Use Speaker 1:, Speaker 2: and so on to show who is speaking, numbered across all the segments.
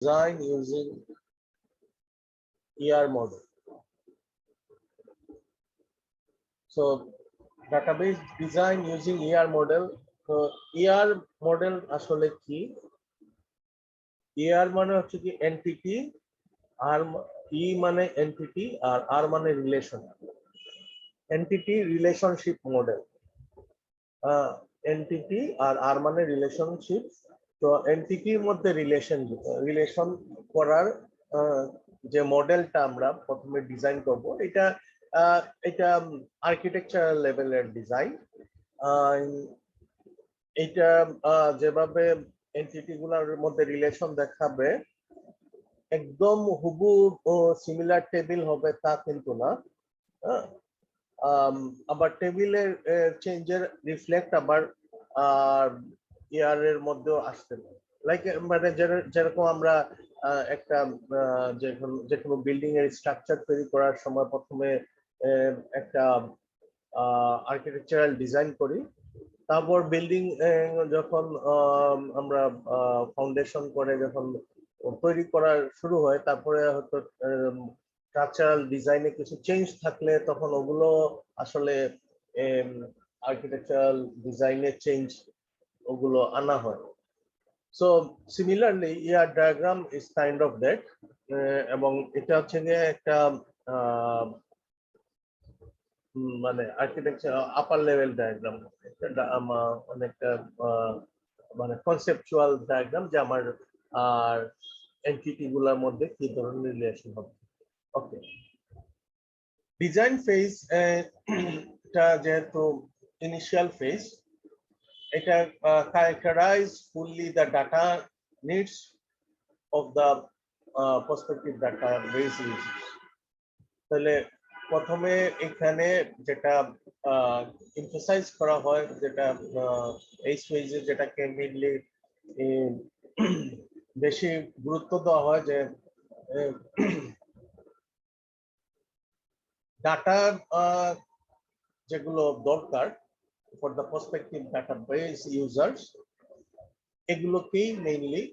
Speaker 1: design using ER model. So database design using ER model. So ER model আসলে কি? ER মানে হচ্ছে কি entity, আর E মানে entity আর R মানে relation. Entity relationship model. Entity আর R মানে relationship. তো এন্টিটির মধ্যে রিলেশন করার যে মডেলটা আমরা প্রথমে ডিজাইন করব, এটা আর্কিটেকচারাল লেভেলের ডিজাইন। এটা যেভাবে এন্টিটি গুলোর মধ্যে রিলেশন দেখাবে একদম হুবহু সিমিলার টেবিল হবে তা কিন্তু না। আবার টেবিলের চেঞ্জের রিফ্লেক্ট আবার ইয়ারের মধ্যেও আসতে পারে। লাইক মানে যেরকম আমরা একটা যে কোনো বিল্ডিং এর স্ট্রাকচার তৈরি করার সময় প্রথমে একটা আর্কিটেকচারাল ডিজাইন করি, তারপর বিল্ডিং যখন আমরা ফাউন্ডেশন করে যখন তৈরি করা শুরু হয়, তারপরে হয়তো স্ট্রাকচারাল ডিজাইনে কিছু চেঞ্জ থাকলে তখন ওগুলো আসলে আর্কিটেকচারাল ডিজাইনে চেঞ্জ ওগুলো আনা হয়। So similarly year diagram is kind of that, এবং এটা হচ্ছে গিয়ে একটা মানে আর্কিটেকচার আপার লেভেল ডায়াগ্রাম, অনেকটা মানে কনসেপচুয়াল ডায়াগ্রাম যে আমার আর এন্টিটি গুলোর মধ্যে কি ধরনের রিলেশন হবে। ওকে, ডিজাইন ফেজ এটা যেহেতু ইনিশিয়াল ফেজ, এটা characterize fully the data needs of the prospective database users. তাহলে প্রথমে এখানে যেটা এমফাসাইজ করা হয়, যেটা এই ফেজে যেটাকে মেইনলি বেশি গুরুত্ব দেওয়া হয়, যে ডাটা যেগুলো দরকার for the prospective database users, এগুলোকেই মেইনলি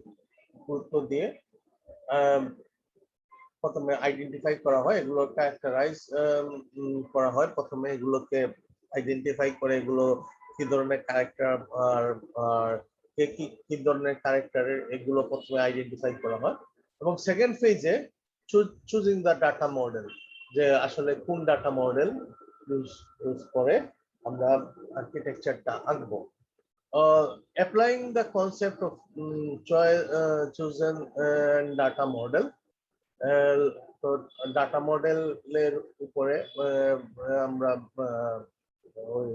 Speaker 1: গুরুত্ব দিয়ে প্রথমে আইডেন্টিফাই করা হয়, এগুলো ক্যারেক্টারাইজ করা হয়। প্রথমে এগুলোকে আইডেন্টিফাই করে এগুলো কি ধরনের ক্যারেক্টার আর কি ধরনের ক্যারেক্টারের, এগুলো প্রথমে আইডেন্টিফাই করা হয়। এবং সেকেন্ড ফেজে চুজিং দ্য ডাটা মডেল, যে আসলে কোন ডাটা মডেল ইউজ করে আমরা আর্কিটেকচারটা আঁকবো। Applying the concept of chosen data model. তো ডাটা মডেলের উপরে আমরা ওই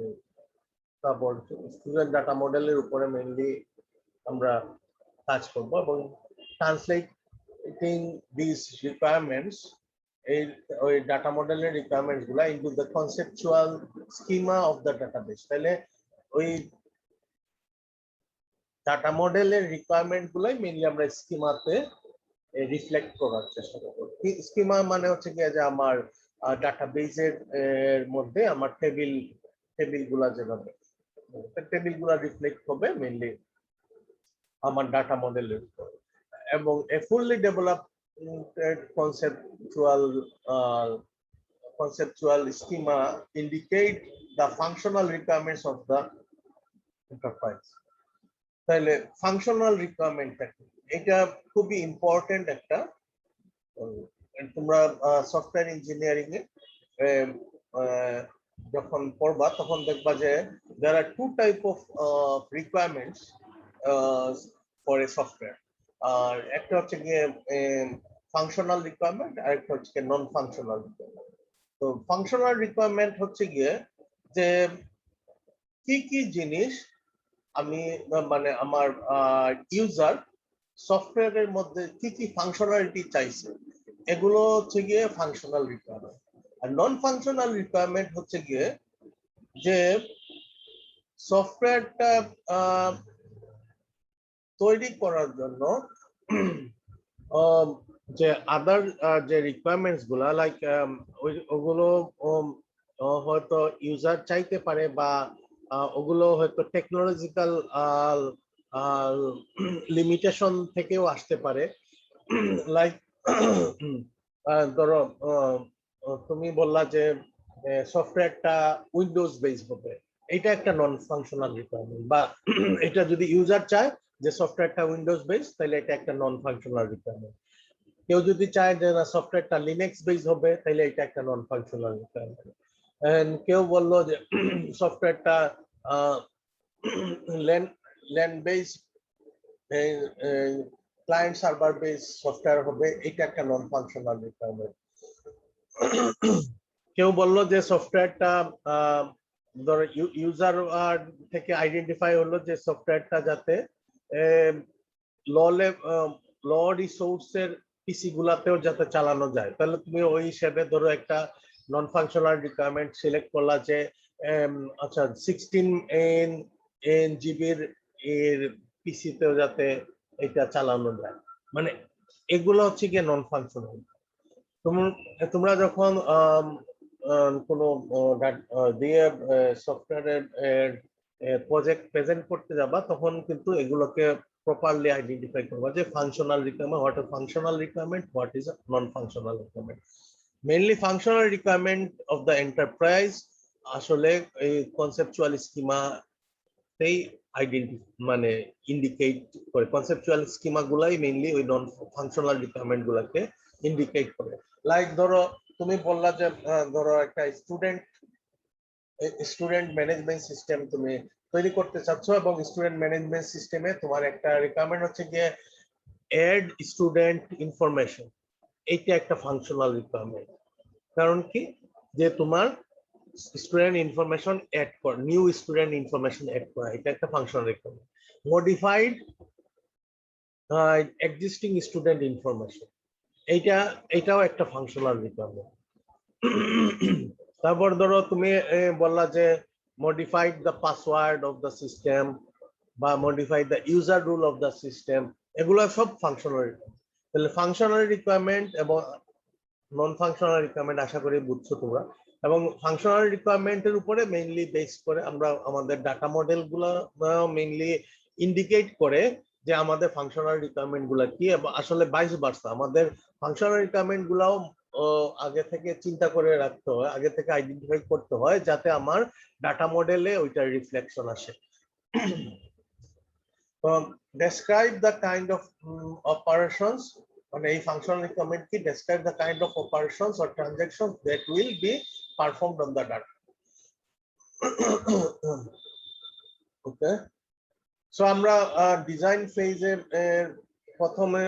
Speaker 1: তারপর স্টুডেন্ট ডাটা মডেলের উপরে মেইনলি আমরা কাজ করব, এবং ট্রান্সলেটিং দিস রিকোয়ারমেন্টস, এই ওই ডাটা মডেলের রিকোয়ারমেন্টস গুলা into the conceptual schema of the database. তাহলে ওই ডাটা মডেলের রিকোয়ারমেন্ট গুলাই মেইনলি আমরা স্কিমাতে রিফ্লেক্ট করার চেষ্টা করব। স্কিমা মানে হচ্ছে কি, যে আমার ডাটাবেসের মধ্যে আমার টেবিলগুলা যেভাবে টেবিলগুলা রিফ্লেক্ট হবে মেইনলি আমার ডাটা মডেলের উপর। এবং a fully developed conceptual schema indicate the functional requirements of the enterprise. তাহলে ফাংশনাল রিকোয়ারমেন্ট এটা খুবই ইম্পর্টেন্ট একটা। তোমরা সফটওয়্যার ইঞ্জিনিয়ারিং এ যখন পড়বা তখন দেখবা যে there are two type of requirements for a software. আর একটা হচ্ছে গিয়ে ফাংশনাল রিকোয়ারমেন্ট, আর একটা হচ্ছে গিয়ে নন ফাংশনাল রিকোয়ারমেন্ট। তো ফাংশনাল রিকোয়ারমেন্ট হচ্ছে গিয়ে যে কি জিনিস আমি মানে আমার ইউজার সফটওয়্যারের মধ্যে কি ফাংশনালিটি চাইছে, এগুলো হচ্ছে গিয়ে ফাংশনাল রিকোয়ারমেন্ট। আর নন ফাংশনাল রিকোয়ারমেন্ট হচ্ছে গিয়ে যে সফটওয়্যারটা তৈরি করার জন্য যে আদার যে রিকোয়ারমেন্টস গুলা, লাইক ওগুলো হয়তো ইউজার চাইতে পারে, বা ওগুলো হয়তো টেকনোলজিক্যাল লিমিটেশন থেকেও আসতে পারে। লাইক ধরো তুমি বললা যে সফটওয়্যারটা উইন্ডোজ বেস হবে, এটা একটা নন ফাংশনাল রিকোয়ারমেন্ট, বা এটা যদি ইউজার চায় যে সফটওয়্যারটা উইন্ডোজ বেস, তাহলে এটা একটা নন ফাংশনাল রিকোয়ারমেন্ট। কেউ যদি চায় যে না সফটওয়্যারটা লিনাক্স বেস হবে, তাহলে এটা একটা নন ফাংশনাল রিকোয়ারমেন্ট। কেউ বললো যে সফটওয়্যারটা land base client server base software হবে, এটা একটা নন ফাংশনাল রিকোয়ারমেন্ট। কেউ বললো যে সফটওয়্যারটা ধরো ইউজার থেকে আইডেন্টিফাই হলো যে সফটওয়্যারটা যাতে ল রিসোর্সের পিসি গুলাতেও যাতে চালানো যায়, তাহলে তুমি ওই হিসেবে ধরো একটা নন ফাংশনাল রিকোয়ারমেন্ট সিলেক্ট করলা যে আচ্ছা 16 জিবির এর পিসিতেও যাতে এটা চালানো যায়। মানে এগুলো হচ্ছে গিয়ে নন ফাংশনাল। তোমরা যখন কোনো দিয়ে সফটওয়্যারের প্রজেক্ট প্রেজেন্ট করতে যাবা, তখন কিন্তু এগুলোকে প্রপারলি আইডেন্টিফাই করবা যে functional requirement, what is functional requirement, what is non functional requirement. Mainly functional requirement of the enterprise আসলে এই কনসেপচুয়াল স্কিমা মানে ইন্ডিকেট করে, কনসেপচুয়াল স্কিমা গুলাই মেইনলি ওই নন ফাংশনাল রিকোয়ারমেন্ট গুলাকে ইন্ডিকেট করে। লাইক ধরো তুমি বললা যে ধরো একটা স্টুডেন্ট ম্যানেজমেন্ট সিস্টেম তুমি তৈরি করতে চাচ্ছ, এবং স্টুডেন্ট ম্যানেজমেন্ট সিস্টেমে তোমার একটা রিকোয়ারমেন্ট হচ্ছে গিয়ে অ্যাড স্টুডেন্ট ইনফরমেশন। এইটা একটা ফাংশনাল রিকোয়ারমেন্ট। কারণ কি, যে তোমার স্টুডেন্ট ইনফরমেশন অ্যাড কর, নিউ স্টুডেন্ট ইনফরমেশন অ্যাড করা, এটা একটা functional requirement. Modified existing student information, এটাও একটা ফাংশনাল রিকোয়ারমেন্ট। তারপর ধরো তুমি বললা যে modified the password of the system বা modified the user rule of the system, এগুলো সব ফাংশনাল রিকোয়ারমেন্ট। তাহলে ফাংশনাল রিকোয়ারমেন্ট এবং নন ফাংশনাল রিকোয়ারমেন্ট আশা করি বুঝছো তোমরা। এবং ফাংশনাল রিকোয়ারমেন্টের উপরে মেইনলি বেস করে আমরা আমাদের ডাটা মডেল গুলো মেইনলি ইন্ডিকেট করে যে আমাদের ফাংশনাল রিকোয়ারমেন্ট গুলা কি, এবং আসলে ভাইস ভার্সা আমাদের ফাংশনাল রিকোয়ারমেন্ট গুলাও আগে থেকে চিন্তা করে রাখতে হয়, আগে থেকে আইডেন্টিফাই করতে হয়, যাতে আমার ডাটা মডেলে ওইটার রিফ্লেকশন আসে। Describe the kind of operations, মানে এই ফাংশনাল রিকোয়ারমেন্ট কি, describe the kind of operations or transactions that will be performed on the data. Okay, so আমরা ডিজাইন ফেজে প্রথমে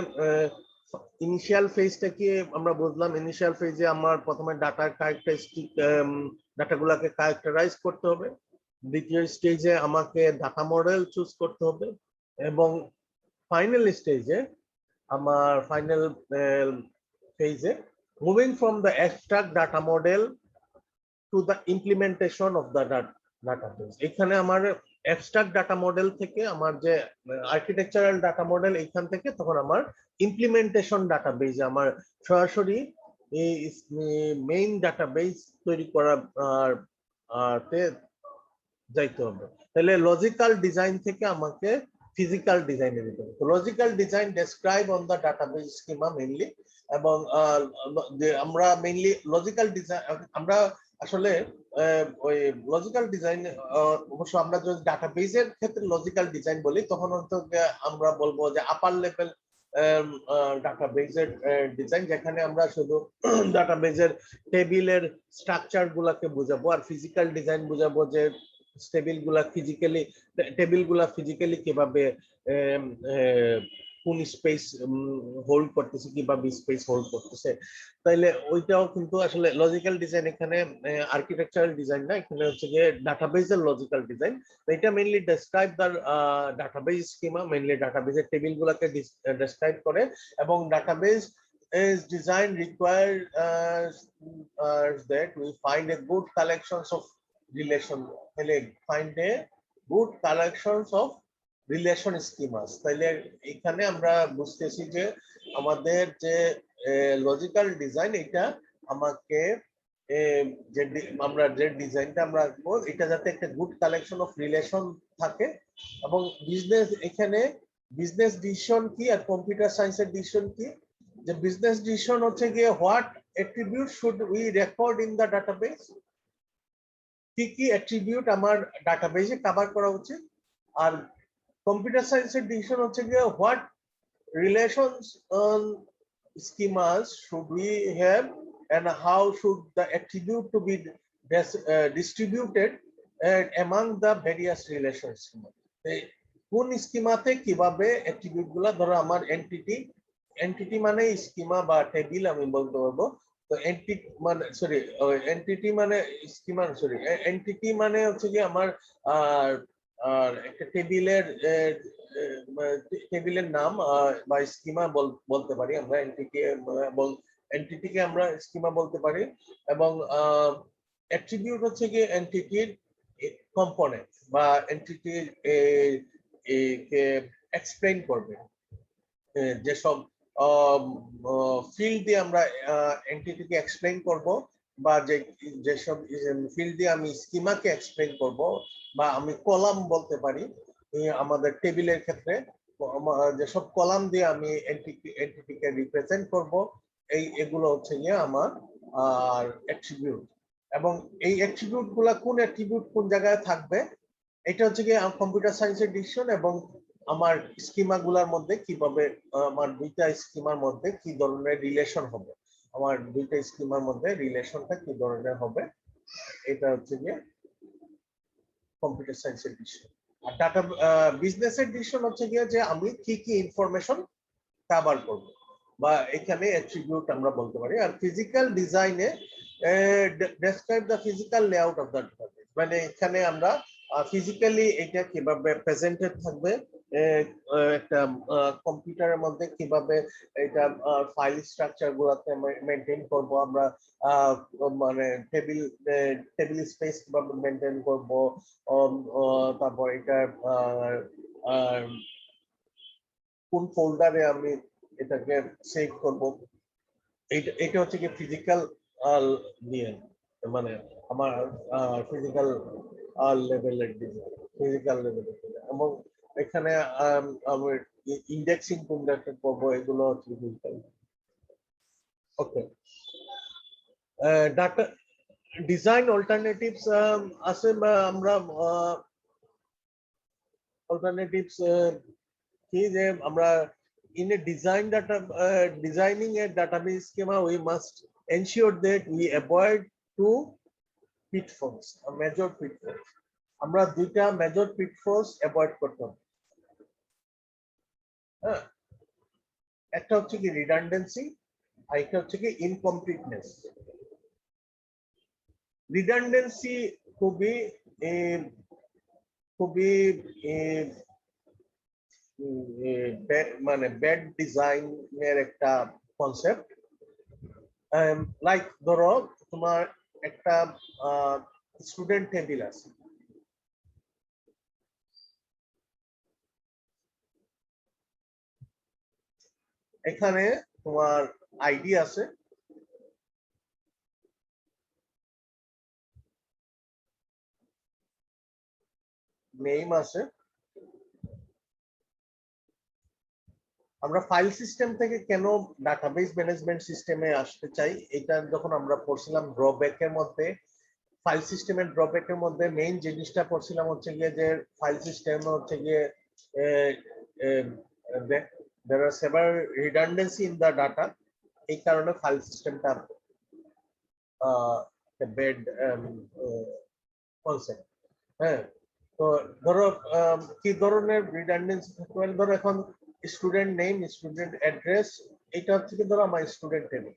Speaker 1: ইনিশিয়াল ফেজটা কি আমরা বুঝলাম। ইনিশিয়াল ফেজে আমার প্রথমে ডাটার ক্যারেক্টারিস্টিক ডাটাগুলোকে ক্যারেক্টারাইজ করতে হবে। দ্বিতীয় স্টেজে আমাকে ডাটা মডেল চুজ করতে হবে, এবং ফাইনাল স্টেজে আমার ফাইনাল ফেজে moving from the abstract data model to the implementation of the database. এখানে আমার অ্যাবস্ট্রাক্ট ডাটা মডেল থেকে আমার যে আর্কিটেকচারাল ডাটা মডেল, এখান থেকে তখন আমার ইমপ্লিমেন্টেশন ডাটাবেস, আমার সরাসরি এই মেইন ডাটাবেস তৈরি করার যাইতে হবে। তাহলে লজিক্যাল ডিজাইন থেকে আমাকে ফিজিক্যাল ডিজাইনে যেতে হবে। Logical design describe on the database schema mainly, এবং আমরা মেইনলি লজিক্যাল ডিজাইন আমরা আসলে ওই লজিক্যাল ডিজাইন অবশ্য আমরা যদি ডাটাবেসের ক্ষেত্রে লজিক্যাল ডিজাইন বলি, তখন আমরা বলবো যে আপার লেভেল ডাটাবেসের ডিজাইন, যেখানে আমরা শুধু ডাটাবেসের টেবিলের স্ট্রাকচার গুলাকে বুঝাবো, আর ফিজিক্যাল ডিজাইন বুঝাবো যে টেবিল গুলা ফিজিক্যালি কিভাবে কোন স্পেস হোল্ড করতেছে, কিভাবে স্পেস হোল্ড করতেছে। তাইলে ওইটাও কিন্তু আসলে লজিক্যাল ডিজাইন, এখানে আর্কিটেকচারাল ডিজাইন না, এখানে হচ্ছে গিয়ে ডাটাবেসের লজিক্যাল ডিজাইন। এটা mainly describe the database schema, mainly ডাটাবেসের টেবিল গুলাকে ডেসক্রাইব করে, এবং database is design required that we find a good collections of relation, find a good collections of relation schemas. তাইলে এখানে আমরা বুঝতেছি যে আমাদের যে লজিক্যাল ডিজাইন, এটা আমাকে যে আমরা যে ডিজাইনটা আমরা রাখবো, এটা যাতে একটা গুড কালেকশন অফ রিলেশন থাকে। এবং বিজনেস, এখানে বিজনেস ডিসিশন কি আর কম্পিউটার সায়েন্সের ডিসিশন কি, যে বিজনেস ডিসিশন হচ্ছে গিয়ে what attribute should we record in the database, কি কি অ্যাট্রিবিউট আমার ডাটাবেসে কভার করা উচিত। আর কম্পিউটার সায়েন্সের ডিসিশন হচ্ছে গিয়ে what relations schemas should we have and how should the attribute to be distributed among the various relations। কোন স্কিমাতে কিভাবে অ্যাট্রিবিউট গুলা, ধরো আমার এন্টিটি মানে স্কিমা বা টেবিল আমি বলতে পারবো। তো এন্টিটি মানে সরি এন্টিটি মানে স্কিমা সরি এন্টিটি মানে হচ্ছে কি আমার আর আর একটা টেবিলের নাম বা স্কিমা বলতে পারি আমরা এন্টিটি, এবং এন্টিটিকে আমরা স্কিমা বলতে পারি। এবং অ্যাট্রিবিউট হচ্ছে কি এন্টিটির কম্পোনেন্ট বা এন্টিটির কে এক্সপ্লেইন করবে। যেসব ফিল্ড দিয়ে আমরা এন্টিটিকে এক্সপ্লেইন করব, বা যেসব ফিল্ড দিয়ে আমি স্কিমাকে এক্সপ্লেইন করব, বা আমি কলাম বলতে পারি আমাদের টেবিলের ক্ষেত্রে যেসব কলাম দিয়ে আমি এন্টিটিকে রিপ্রেজেন্ট করব, এগুলো হচ্ছে গিয়ে আমার আর অ্যাট্রিবিউট। এবং এই অ্যাট্রিবিউট গুলা কোন অ্যাট্রিবিউট কোন জায়গায় থাকবে, এটা হচ্ছে গিয়ে কম্পিউটার সায়েন্সের ডিসিশন। এবং আমার স্কিমা গুলার মধ্যে কিভাবে আমার দুইটা স্কিমার মধ্যে কি ধরনের রিলেশন হবে, আমার দুইটা স্কিমার মধ্যে রিলেশনটা কি ধরনের হবে, এটা হচ্ছে গিয়ে কম্পিউটার সায়েন্সের ডিসিশন। আর ডাটা বিজনেসের ডিসিশন হচ্ছে গিয়ে যে আমি কি কি ইনফরমেশন কভার করব, বা এখানে অ্যাট্রিবিউট আমরা বলতে পারি। আর ফিজিক্যাল ডিজাইনে describe the physical layout of the database, মানে এখানে আমরা ফিজিক্যালি এটা কিভাবে প্রেজেন্টেড থাকবে, একটা কম্পিউটারের মধ্যে কিভাবে এটা ফাইল স্ট্রাকচার গুলাতে মেনটেন করব আমরা, মানে টেবিল স্পেস কিভাবে মেনটেন করব, তারপর এটা কোন ফোল্ডারে আমি এটাকে সেভ করব, এটা হচ্ছে কি ফিজিক্যাল নিয়ে, মানে আমার ফিজিক্যাল লেভেলের ডিজাইন, ফিজিক্যাল লেভেলের ডিজাইন। এবং এখানে আমি ইন্ডেক্সিং কোনটা করবো, এগুলো হচ্ছে ফিজিক্যাল। ওকে, ডাটা ডিজাইন অল্টারনেটিভস আছে, বা আমরা অল্টারনেটিভস কি যে আমরা in a designing a database schema, we must ensure that we avoid two pitfalls, a major pitfalls। আমরা দুইটা মেজর pitfalls অ্যাভয়েড করতে হবে। হ্যাঁ, একটা হচ্ছে কি রিডান্ডেন্সি, আর একটা হচ্ছে কি ইনকমপ্লিটনেস। রিডান্ডেন্সি খুবই খুবই মানে ব্যাড ডিজাইনের একটা কনসেপ্ট। লাইক ধরো তোমার একটা স্টুডেন্ট টেবিল আছে, এখানে তোমার আইডি আছে, নেম আছে। আমরা ফাইল সিস্টেম থেকে কেন ডাটাবেস ম্যানেজমেন্ট সিস্টেমে আসতে চাই, এটা যখন আমরা পড়ছিলাম ড্রব্যাকের মধ্যে, ফাইল সিস্টেমের ড্রব্যাকের মধ্যে মেইন জিনিসটা পড়ছিলাম হচ্ছে গিয়ে যে ফাইল সিস্টেম হচ্ছে গিয়ে there are several redundancy in the data, এই কারণে ফাইল সিস্টেমটা বেড কনসেপ্ট। হ্যাঁ, তো ধরো কি ধরনের রিডান্ডেন্সি থাকতে পারে, ধরো এখন স্টুডেন্ট নেম, স্টুডেন্ট অ্যাড্রেস, এটা হচ্ছে কি ধরো আমার স্টুডেন্ট টেবিল।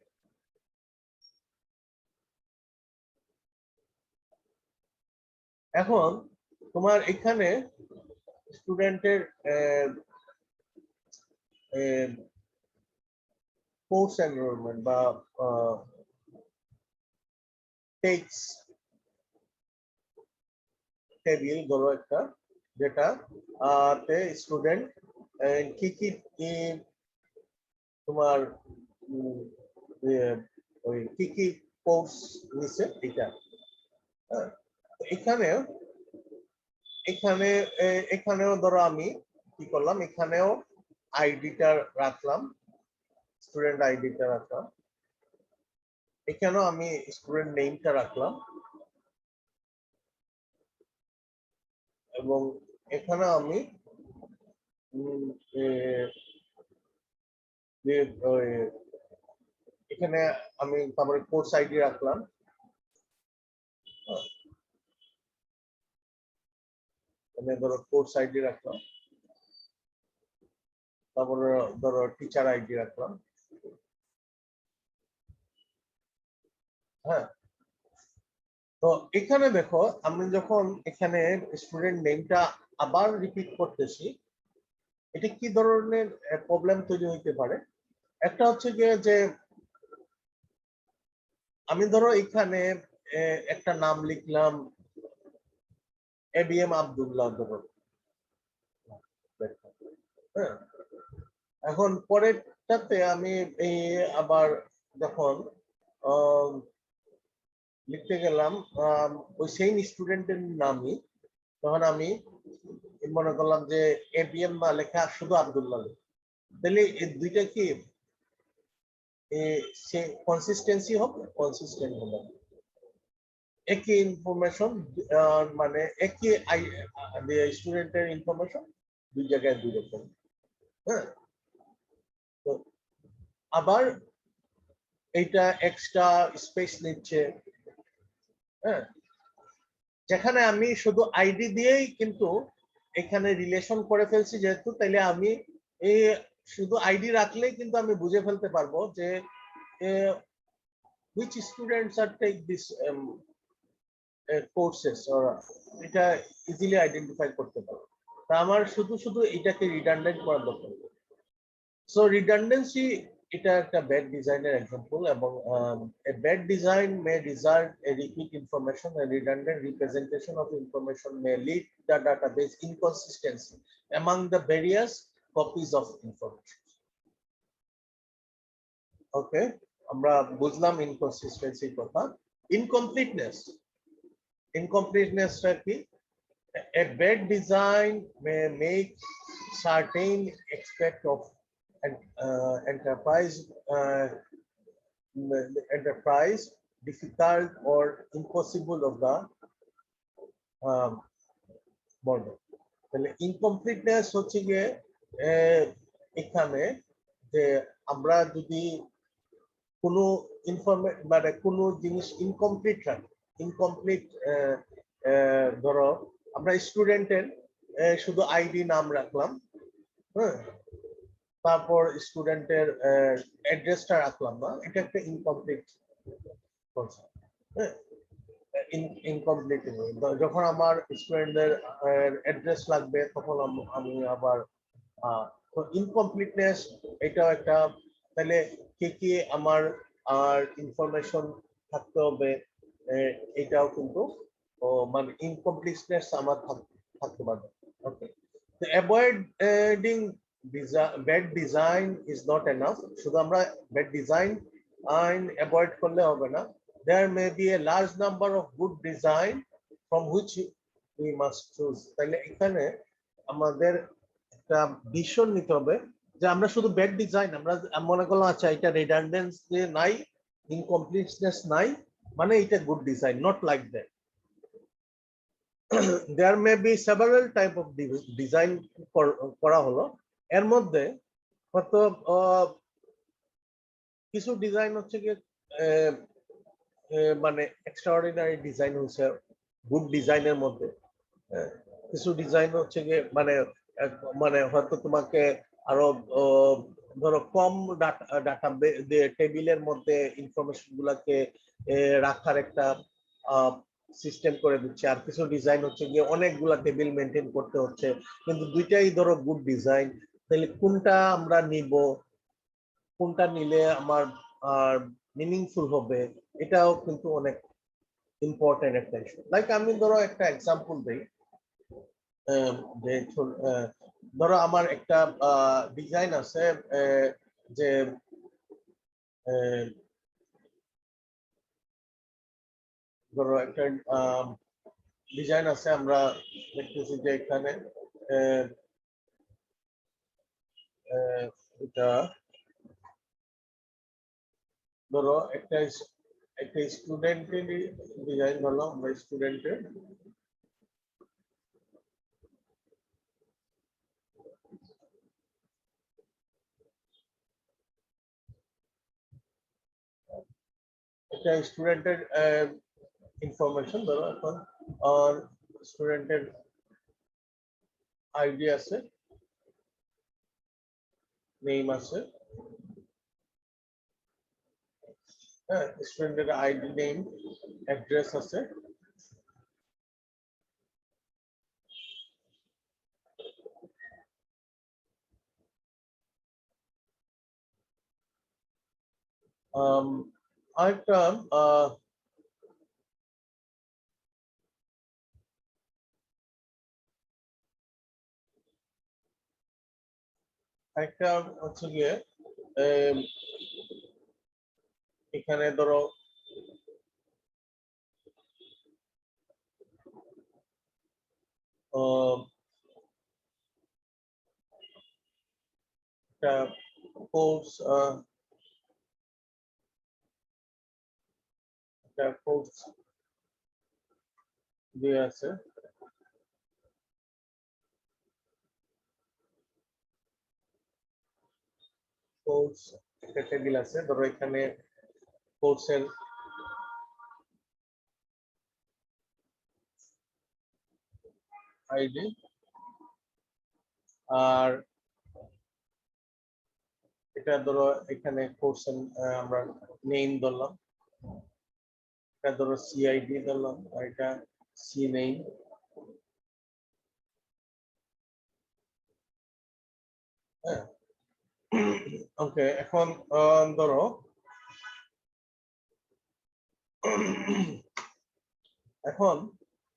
Speaker 1: এখন তোমার এখানে স্টুডেন্টের কোর্স এনরোলমেন্ট বা টেক্স টেবিল ধরো একটা, যেটা তে স্টুডেন্ট কি কি তোমার ওই কি কি কোর্স নিছে এটা। এখানে এখানে এখানেও ধরো আমি কি করলাম, এখানেও আইডিটা রাখলাম, স্টুডেন্ট আইডিটা রাখলাম, এখানেও আমি স্টুডেন্ট নেমটা রাখলাম, এবং এখানে আমি এখানে আমি তারপরে কোর্স আইডি রাখলাম, ধরো কোর্স আইডি রাখলাম, তারপরে ধরো টিচার আইডি রাখলাম। হ্যাঁ, তো এখানে দেখো আমি যখন এখানে স্টুডেন্ট নেমটা আবার রিপিট করতেছি, এটা কি ধরনের প্রবলেম তৈরি হইতে পারে? একটা হচ্ছে গিয়ে যে আমি ধরো এখানে একটা নাম লিখলাম ABM আব্দুল্লাহ ধরো, হ্যাঁ, এখন পরেরটাতে আমি এই আবার যখন লিখতে গেলাম ওই সেম স্টুডেন্টের নামই, তখন আমি মনে করলাম যে ABM না লেখা শুধু আব্দুল্লাহ লেখা, তাহলে এই দুইটা কি সে কনসিস্টেন্সি হবে? কনসিস্টেন্ট হবে, একই ইনফরমেশন, মানে একই স্টুডেন্টের ইনফরমেশন দুই জায়গায় দুই রকম। হ্যাঁ, তো আবার এইটা এক্সট্রা স্পেস নিচ্ছে। হ্যাঁ, যেখানে আমি শুধু আইডি দিয়েই কিন্তু এখানে রিলেশন করে ফেলছি যেহেতু, তাইলে আমি এই শুধু আইডি রাখলেই কিন্তু আমি বুঝে ফেলতে পারবো যে which students are take this courses, এটা ইজিলি আইডেন্টিফাই করতে পারবো। তা আমার শুধু শুধু এটাকে রিডান্ডেন্ট করার দরকার নেই। সো রিডান্ডেন্সি এটা একটা ব্যাড ডিজাইনের এক্সাম্পল, এবং a bad design may result a repeat information, a redundant representation of information may lead the database inconsistency among the various copies of information. ওকে, আমরা বুঝলাম ইনকনসিস্টেন্সি কথা। ইনকমপ্লিটনেসটা কি? A bad design may make certain aspect of enterprise difficult or impossible of the model. তাহলে incompleteness হচ্ছে গিয়ে এখানে যে আমরা যদি কোনো মানে কোনো জিনিস ইনকমপ্লিট রাখি, ইনকমপ্লিট ধরো আমরা স্টুডেন্টের শুধু আইডি নাম রাখলাম, হ্যাঁ, তারপর স্টুডেন্টের অ্যাড্রেসটা রাখলাম না, এটা একটা ইনকমপ্লিট কনসেপ্ট। হ্যাঁ, ইনকমপ্লিট যখন আমার স্টুডেন্টদের অ্যাড্রেস লাগবে তখন আমি আবার ইনকমপ্লিটনেস এটাও একটা। তাহলে কি কি আমার আর ইনফরমেশন থাকতে হবে, এটাও কিন্তু মানে ইনকমপ্লিটনেস আমার থাকতে পারবে। ওকে, তো avoiding bad design is not enough, শুধু আমরা ব্যাড ডিজাইন অ্যাভয়েড করলে হবে না, there may be a large number of good design from which we must choose. তাহলে এখানে আমাদের একটা ভিশন নিতে হবে যে আমরা শুধু ব্যাড ডিজাইন, আমরা মনে করলাম আচ্ছা এটা রিডান্ডেন্সি নাই, ইনকমপ্লিটনেস নাই, মানে এটা good design, not like that. there may be several type of design করা হলো, এর মধ্যে হয়তো কিছু ডিজাইন হচ্ছে কি মানে এক্সট্রাঅর্ডিনারি ডিজাইন হচ্ছে গুড ডিজাইনের মধ্যে, কিছু ডিজাইন হচ্ছে গিয়ে মানে মানে হয়তো তোমাকে আরো ধরো কম ডাটা টেবিলের মধ্যে ইনফরমেশন গুলাকে রাখার একটা সিস্টেম করে দিচ্ছে, আর কিছু ডিজাইন হচ্ছে গিয়ে অনেকগুলা টেবিল মেনটেন করতে হচ্ছে, কিন্তু দুইটাই ধরো গুড ডিজাইন। তাহলে কোনটা আমরা নিব, কোনটা নিলে আমার মিনিংফুল হবে, এটাও কিন্তু অনেক ইম্পর্টেন্ট একটা ইস্যু। লাইক আমি ধরো একটা এক্সাম্পল দিই, যে ধরো আমার একটা ডিজাইন আছে যে ধরো একটা ডিজাইন আছে, আমরা দেখতেছি যে এখানে এটা ধরো একটা স্টুডেন্টের ডিজাইন বললাম আমরা স্টুডেন্টের একটা স্টুডেন্টের ইনফরমেশন ধরো এখন আর স্টুডেন্টের আইডি আছে, নেম আছে, হ্যাঁ স্টুডেন্টের আইডি নেম অ্যাড্রেস আছে, আরেকটা একটা হচ্ছে গিয়ে এখানে ধরো একটা কোর্স দিয়ে আছে, কোর্স একটা টেবিল আছে, ধরো এখানে কোর্সের আইডি আর এটা ধরো এখানে কোর্সের আমরা নেম ধরলাম, এটা ধরো সিআইডি ধরলাম আর এটা সি নেম, হ্যাঁ ওকে। এখন ধরো এখন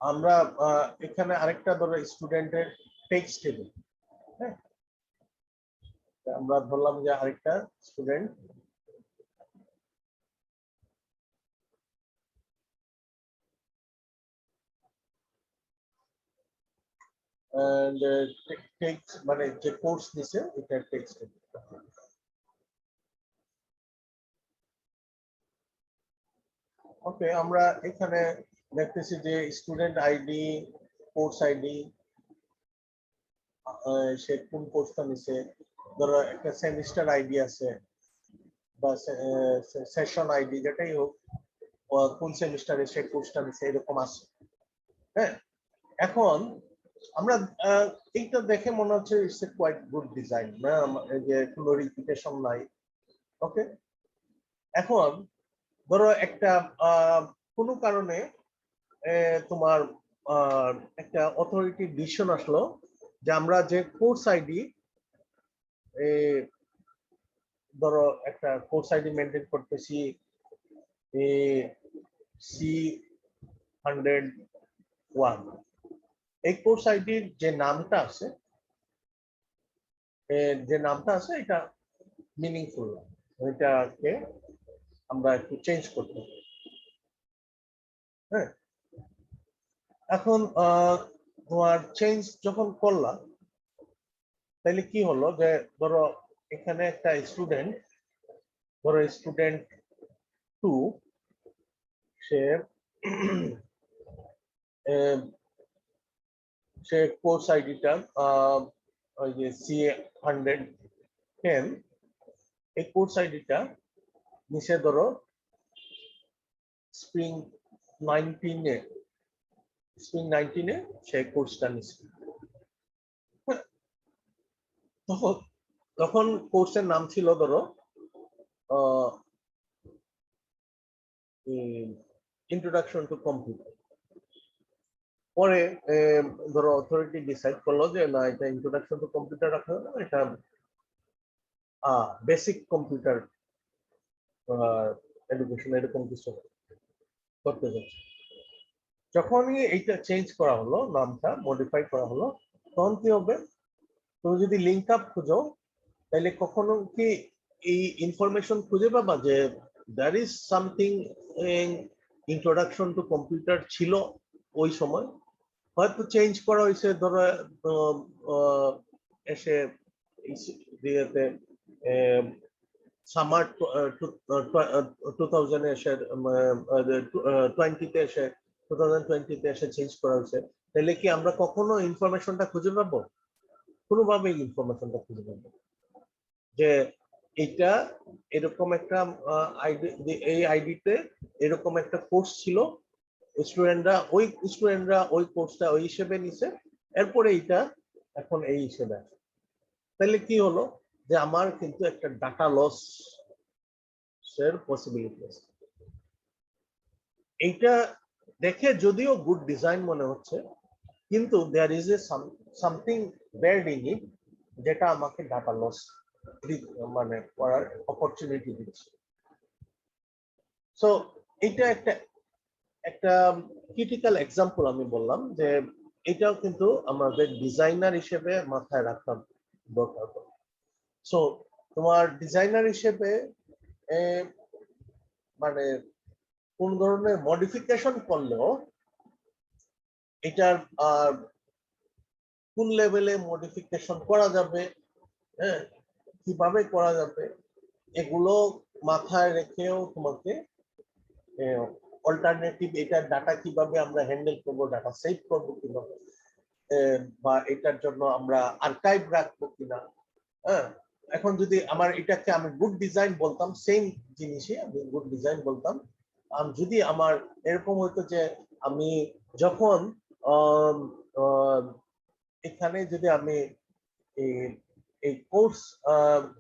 Speaker 1: আমরা এখানে আরেকটা ধরো স্টুডেন্টের টেক্সট টেবিল, হ্যাঁ আমরা ধরলাম যে আরেকটা স্টুডেন্ট and টেক্সট মানে যে কোর্স নিছে এটা টেক্সট টেবিল। ওকে আমরা এখানে দেখতেছি যে স্টুডেন্ট আইডি, কোর্স আইডি, সে কোন কোর্সটা নিছে, ধরো একটা সেমিস্টার আইডি আছে বা সেশন আইডি যেটাই হোক, কোন সেমিস্টারে সে কোর্সটা নিছে এরকম আছে, হ্যাঁ। এখন আমরা এইটা দেখে মনে হচ্ছে it's a quite good design না, এই যে কোনো রিপিটেশন নাই, ওকে। এখন ধরো একটা কোনো কারণে তোমার একটা অথরিটি ডিসিশন আসলো যে আমরা যে কোর্স আইডি ধরো একটা কোর্স আইডি মেনটেন করতেছি C101, এই কোর্স আইডির যে নামটা আছে এটা মিনিংফুল, এটাকে আমরা একটু চেঞ্জ করতে হবে, হ্যাঁ। এখন তোমার চেঞ্জ যখন করলাম তাহলে কি হলো যে ধরো এখানে একটা স্টুডেন্ট, ধরো স্টুডেন্ট 2 সে সে কোর্স আইডিটা ওই যে C110, এই কোর্স আইডিটা নিচে ধরো স্প্রিং 19-এ সে কোর্সটা নিচ্ছে, তখন তখন কোর্সের নাম ছিল ধরো ইন্ট্রোডাকশন টু কম্পিউটার। পরে ধরো অথরিটি ডিসাইড করলো যে না এটা ইন্ট্রোডাকশন টু কম্পিউটার রাখা হবে না, এটা বেসিক কম্পিউটার এডুকেশন এরকম কিছু করতে যাচ্ছে। যখনই এইটা চেঞ্জ করা হলো, নামটা মডিফাই করা হলো, তখন কি হবে, তুমি যদি লিঙ্ক আপ খুঁজো তাহলে কখনো কি এই ইনফরমেশন খুঁজে পাবা যে there is something introduction to computer ছিল ওই সময়, হয়তো চেঞ্জ করা হয়েছে, ধরো এসে দিয়েতে সামার 2000 এসে 20তে এসে 2020তে এসে চেঞ্জ করা হয়েছে, তাহলে কি আমরা কখনো ইনফরমেশনটা খুঁজে পাবো? কোনোভাবেই ইনফরমেশনটা খুঁজে পাবো যে এটা এরকম একটা আইডি, এই আইডিতে এরকম একটা কোর্স ছিল, স্টুডেন্টরা ওই কোর্সটা ওই হিসেবে নিছে, এরপরে এইটা এখন এই হিসেবে আছে। তাহলে কি হলো যে আমার কিন্তু একটা ডাটা লস এর পসিবিলিটি আছে। এইটা দেখে যদিও গুড ডিজাইন মনে হচ্ছে, কিন্তু there is a something bad in it, যেটা আমাকে ডাটা লস মানে করার অপরচুনিটি দিচ্ছে। সো এটা একটা একটা ক্রিটিক্যাল এক্সাম্পল আমি বললাম যে এটাও কিন্তু আমাদের ডিজাইনার হিসেবে মাথায় রাখা দরকার। সো তোমার ডিজাইনার হিসেবে মানে কোন ধরনের মডিফিকেশন করলেও এটার কোন লেভেলে মডিফিকেশন করা যাবে, হ্যাঁ, কিভাবে করা যাবে, এগুলো মাথায় রেখেও তোমাকে অল্টারনেটিভ এটার ডাটা কিভাবে আমরা হ্যান্ডেল করবো, ডাটা সেভ করবো কিভাবে, বা এটার জন্য আমরা আর্কাইভ রাখবো কিনা। হ্যাঁ, এখন যদি আমার এটাকে আমি গুড ডিজাইন বলতাম, সেম জিনিসই আমি গুড ডিজাইন বলতাম, যদি আমার এরকম হতো যে আমি যখন এখানে যদি আমি এই কোর্স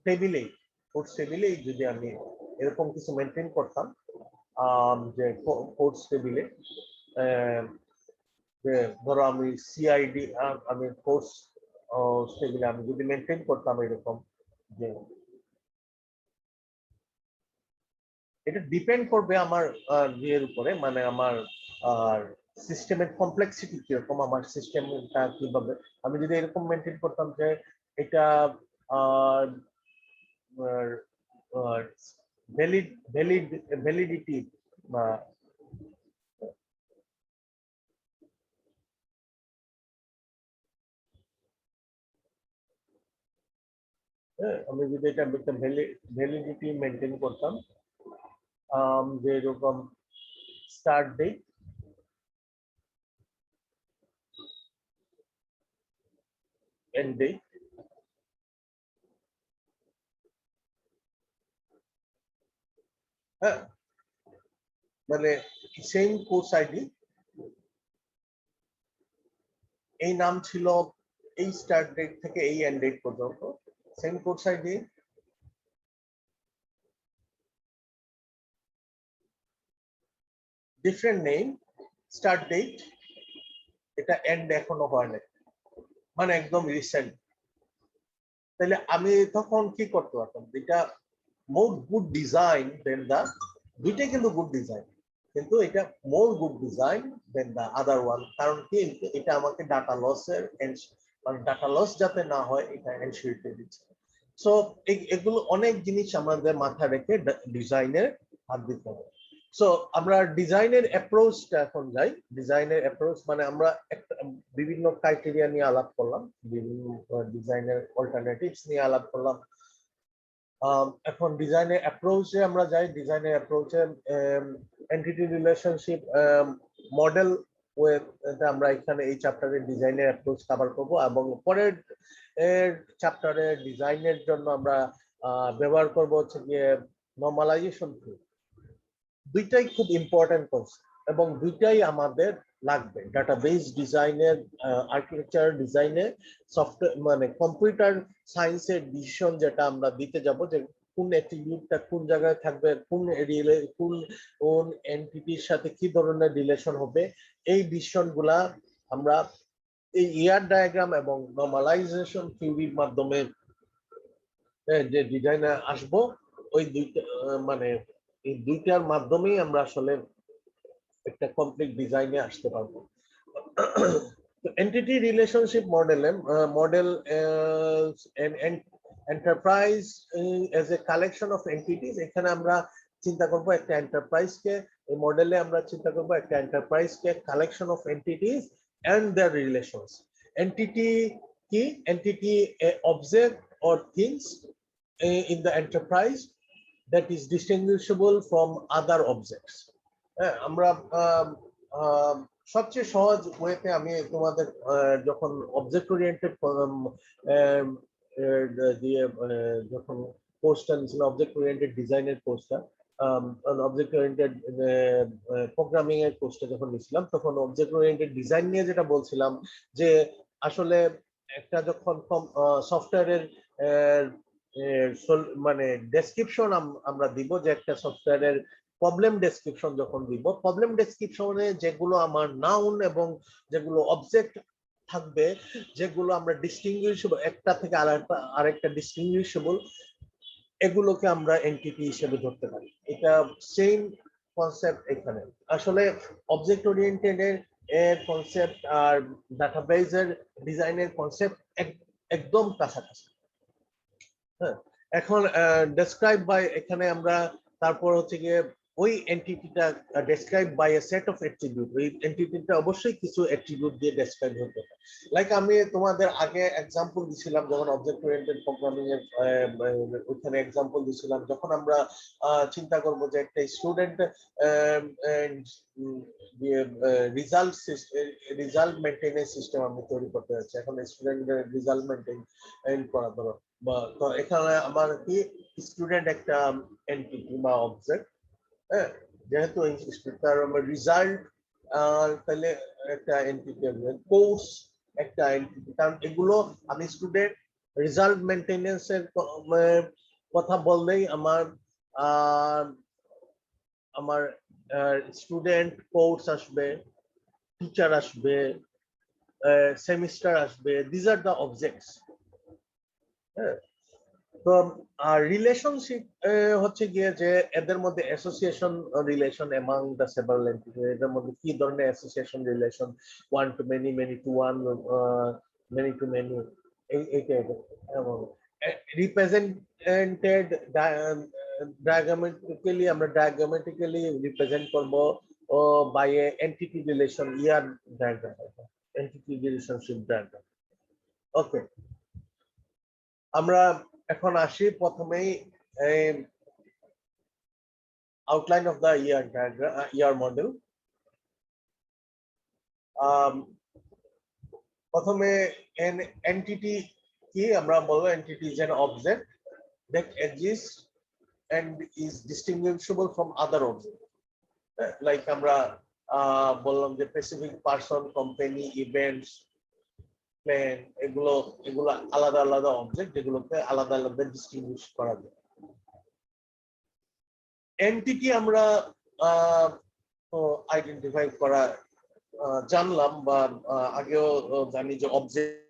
Speaker 1: টেবিলে যদি আমি এরকম কিছু মেনটেন করতাম, যে কোর্স টেবিলে যে ধরো আমি সিআইডি, আমি কোর্স টেবিলে আমি যদি মেনটেন করতাম এরকম, যে এটা ডিপেন্ড করবে আমার ইয়ের উপরে, মানে আমার সিস্টেমের কমপ্লেক্সিটি কিরকম, আমার সিস্টেমটা কিভাবে, আমি যদি এরকম মেনটেন করতাম যে এটা ভ্যালিডিটি বা আমি যদি এটা একটা ভ্যালিডিটি মেনটেন করতাম, যে এরকম স্টার্ট ডেট, এন্ড ডেট, হ্যাঁ, মানে সেম কোর্স আইডি, এই নাম ছিল, এই স্টার্ট ডেট থেকে এই এন্ড ডেট পর্যন্ত same course ID, different name, start date, এটা এন্ড এখনো হয় না, মানে একদম রিসেন্ট। তাহলে আমি তখন কি করতে পারতাম, এটা মোর গুড ডিজাইন দেন দা, দুইটাই কিন্তু গুড ডিজাইন, কিন্তু এটা মোর গুড ডিজাইন দেন দা আদার ওয়ান। কারণ কি, এটা আমাকে ডাটা লসের মানে ডাটা লস যাতে না হয় এটা এনশিওর করে দিচ্ছে। সো এগুলো অনেক জিনিস আমাদের মাথায় রেখে ডিজাইনের হাত দিতে হবে। সো আমরা ডিজাইনের অ্যাপ্রোচটা এখন যাই। ডিজাইনের অ্যাপ্রোচ মানে আমরা একটা বিভিন্ন ক্রাইটেরিয়া নিয়ে আলাপ করলাম, বিভিন্ন ডিজাইনের অল্টারনেটিভস নিয়ে আলাপ করলাম। এখন ডিজাইনের অ্যাপ্রোচে আমরা যাই। ডিজাইনের অ্যাপ্রোচে এন্টিটি রিলেশনশিপ মডেল ওয়ে, আমরা এখানে এই চ্যাপ্টারে ডিজাইনের অ্যাপ্রোচ কভার করব, এবং পরের চ্যাপ্টারে ডিজাইনের জন্য আমরা ব্যবহার করব হচ্ছে গিয়ে নরমালাইজেশন টুল। দুইটাই খুব ইম্পর্টেন্ট কনসেপ্ট এবং দুইটাই আমাদের লাগবে ডাটাবেস ডিজাইনের, আর্কিটেকচার ডিজাইনে, সফটওয়্যার মানে কম্পিউটার সায়েন্সের ডিসিশন যেটা আমরা দিতে যাব, যে কোন অ্যাট্রিবিউটটা কোন জায়গায় থাকবে, কোন এন্টিটির সাথে কি ধরনের রিলেশন হবে, এই ডিসিশন গুলা আমরা এই ইয়ার ডায়াগ্রাম এবং নরমালাইজেশন থিওরির মাধ্যমে যে ডিজাইনে আসবো, ওই দুইটা মানে এই দুইটার মাধ্যমেই আমরা আসলে একটা কমপ্লিট ডিজাইনে আসতে পারবো। Entity relationship model enterprise as a collection of entities. এখানে আমরা চিন্তা করব একটা এন্টারপ্রাইজকে, এই মডেলে আমরা চিন্তা করব একটা এন্টারপ্রাইজকে collection of entities and their relations. Entity কি? Entity object or things in the enterprise, that is distinguishable from other objects. আমরা সবচেয়ে সহজ ওয়েতে আমি তোমাদের যখন অবজেক্ট ওরিয়েন্টেড দিয়ে যখন কোর্সটা নিয়েছিলাম, অবজেক্ট ওরিয়েন্টেড ডিজাইনের কোর্সটা, অবজেক্ট ওরিয়েন্টেড প্রোগ্রামিং এর কোর্সটা যখন নিয়েছিলাম, তখন অবজেক্ট ওরিয়েন্টেড ডিজাইন নিয়ে যেটা বলছিলাম যে আসলে একটা যখন সফটওয়্যারের মানে ডেসক্রিপশন আমরা দিব, যে একটা সফটওয়্যারের প্রবলেম ডেসক্রিপশন যখন দিব, প্রবলেম ডেসক্রিপশনে যেগুলো আমার নাউন এবং যেগুলো অবজেক্ট থাকবে, যেগুলো আমরা ডিস্টিংগুইশেবল, একটা থেকে আরেকটা ডিস্টিংগুইশেবল, এগুলোকে আমরা এন্টিটি হিসেবে ধরতে পারি। এটা সেম কনসেপ্ট এখানে। আসলে অবজেক্ট ওরিয়েন্টেড এর কনসেপ্ট আর ডাটাবেজের ডিজাইনের কনসেপ্ট একদম কাছাকাছি। হ্যাঁ, এখন ডেসক্রাইব বাই, এখানে আমরা তারপর হচ্ছে গিয়ে ওই এন্টিটিটা describe by a set of attribute, ওই এন্টিটিটা অবশ্যই কিছু অ্যাট্রিবিউট দিয়ে ডেসক্রাইব হতে পারে। লাইক আমি তোমাদের আগে এক্সাম্পল দিছিলাম যখন অবজেক্ট ওরিয়েন্টেড প্রোগ্রামিং এর ওখানে এক্সাম্পল দিছিলাম, যখন আমরা চিন্তা করব যে একটা স্টুডেন্ট রিজাল্ট মেইনটেইনের সিস্টেম আমি তৈরি করতে যাচ্ছি। এখন স্টুডেন্টের রিজাল্ট মেইনটেইন করা, ধরো বা তো এখানে আমার কি স্টুডেন্ট একটা এন্টিটি বা অবজেক্ট, হ্যাঁ, যেহেতু তার রেজাল্ট তাহলে একটা এন্টিটি, কোর্স একটা এন্টিটি, কারণ এগুলো আমি স্টুডেন্ট রেজাল্ট মেইনটেনেন্স এর কথা বললেই আমার স্টুডেন্ট, কোর্স আসবে, টিচার আসবে, সেমিস্টার আসবে, দিস আর দ্য অবজেক্টস। হ্যাঁ, তো রিলেশনশিপ হচ্ছে গিয়ে যে এদের মধ্যে association relation among the several entity, এদের মধ্যে কি ধরনের association relation, one to many, many to one, many to many, এইটা এবং রিপ্রেজেন্টেড ডায়াগ্রামেটিক্যালি, আমরা ডায়াগ্রামেটিক্যালি রিপ্রেজেন্ট করব by a entity relation ER diagram, entity relationship diagram. Okay, আমরা এখন আসি প্রথমেই outline of the year diagram, year model. প্রথমে entity কি আমরা বলবো, entity is an object that exists and is distinguishable from other objects. Like আমরা বললাম যে specific person, company, events, plan, এগুলো আলাদা আলাদা অবজেক্ট যেগুলোকে আলাদা আলাদা ডিস্টিংগুইশ করা যায়। এন্টিটি আমরা আইডেন্টিফাই করা জানলাম, বা আগেও জানি যে অবজেক্ট